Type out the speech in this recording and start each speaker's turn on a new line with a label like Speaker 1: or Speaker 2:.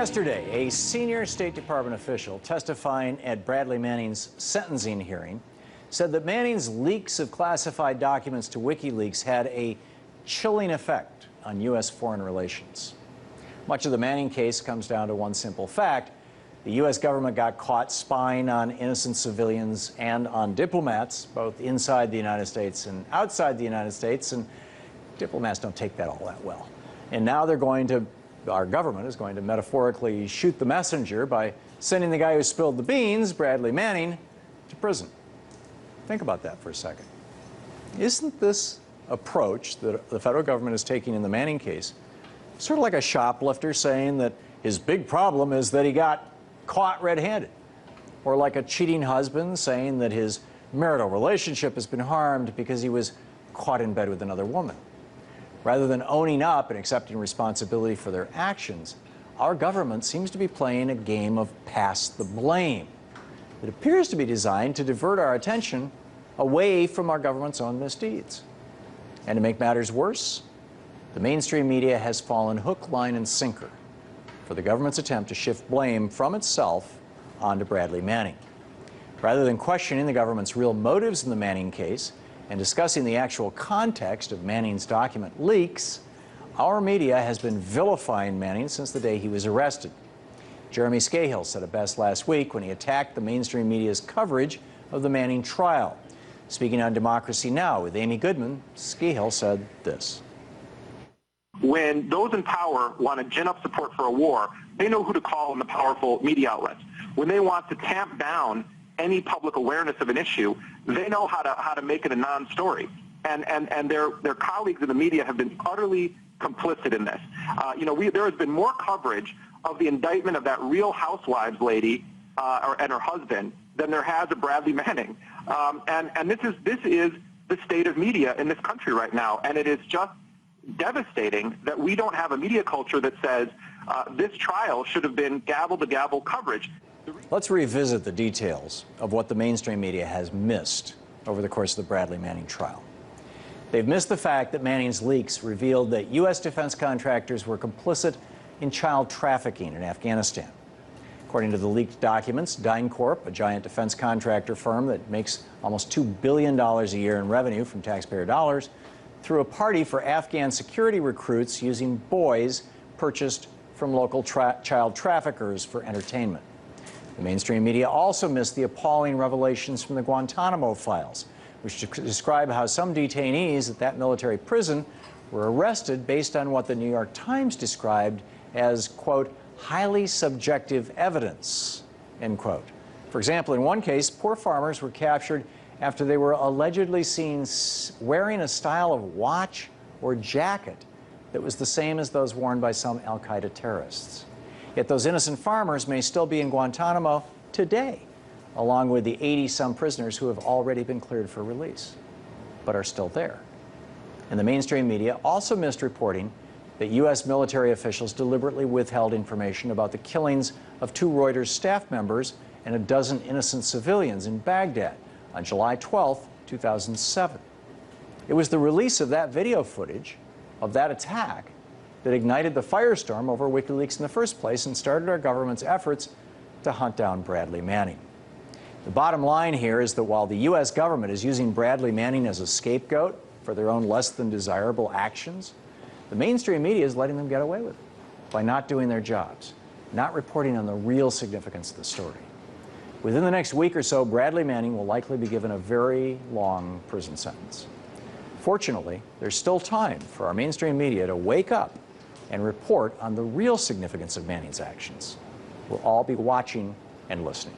Speaker 1: Yesterday, a senior State Department official testifying at Bradley Manning's sentencing hearing said that Manning's leaks of classified documents to WikiLeaks had a chilling effect on U.S. foreign relations. Much of the Manning case comes down to one simple fact. The U.S. government got caught spying on innocent civilians and on diplomats, both inside the United States and outside the United States, and diplomats don't take that all that well. And now our government is going to metaphorically shoot the messenger by sending the guy who spilled the beans, Bradley Manning, to prison. Think about that for a second. Isn't this approach that the federal government is taking in the Manning case sort of like a shoplifter saying that his big problem is that he got caught red-handed? Or like a cheating husband saying that his marital relationship has been harmed because he was caught in bed with another woman? Rather than owning up and accepting responsibility for their actions, our government seems to be playing a game of pass the blame. It appears to be designed to divert our attention away from our government's own misdeeds. And to make matters worse, the mainstream media has fallen hook, line, and sinker for the government's attempt to shift blame from itself onto Bradley Manning. Rather than questioning the government's real motives in the Manning case and discussing the actual context of Manning's document leaks, our media has been vilifying Manning since the day he was arrested. Jeremy Scahill said it best last week when he attacked the mainstream media's coverage of the Manning trial. Speaking on Democracy Now! With Amy Goodman, Scahill said this.
Speaker 2: When those in power want to gin up support for a war, they know who to call in the powerful media outlets. When they want to tamp down any public awareness of an issue, they know how to make it a non-story. And their colleagues in the media have been utterly complicit in this. There has been more coverage of the indictment of that Real Housewives lady and her husband than there has of Bradley Manning. And this is the state of media in this country right now, and it is just devastating that we don't have a media culture that says this trial should have been gavel-to-gavel coverage.
Speaker 1: Let's revisit the details of what the mainstream media has missed over the course of the Bradley Manning trial. They've missed the fact that Manning's leaks revealed that U.S. defense contractors were complicit in child trafficking in Afghanistan. According to the leaked documents, DynCorp, a giant defense contractor firm that makes almost $2 billion a year in revenue from taxpayer dollars, threw a party for Afghan security recruits using boys purchased from local child traffickers for entertainment. The mainstream media also missed the appalling revelations from the Guantanamo files, which describe how some detainees at that military prison were arrested based on what the New York Times described as, quote, highly subjective evidence, end quote. For example, in one case, poor farmers were captured after they were allegedly seen wearing a style of watch or jacket that was the same as those worn by some al-Qaeda terrorists. Yet those innocent farmers may still be in Guantanamo today, along with the 80-some prisoners who have already been cleared for release, but are still there. And the mainstream media also missed reporting that U.S. military officials deliberately withheld information about the killings of 2 Reuters staff members and a dozen innocent civilians in Baghdad on July 12, 2007. It was the release of that video footage of that attack that ignited the firestorm over WikiLeaks in the first place and started our government's efforts to hunt down Bradley Manning. The bottom line here is that while the U.S. government is using Bradley Manning as a scapegoat for their own less than desirable actions, the mainstream media is letting them get away with it by not doing their jobs, not reporting on the real significance of the story. Within the next week or so, Bradley Manning will likely be given a very long prison sentence. Fortunately, there's still time for our mainstream media to wake up and report on the real significance of Manning's actions. We'll all be watching and listening.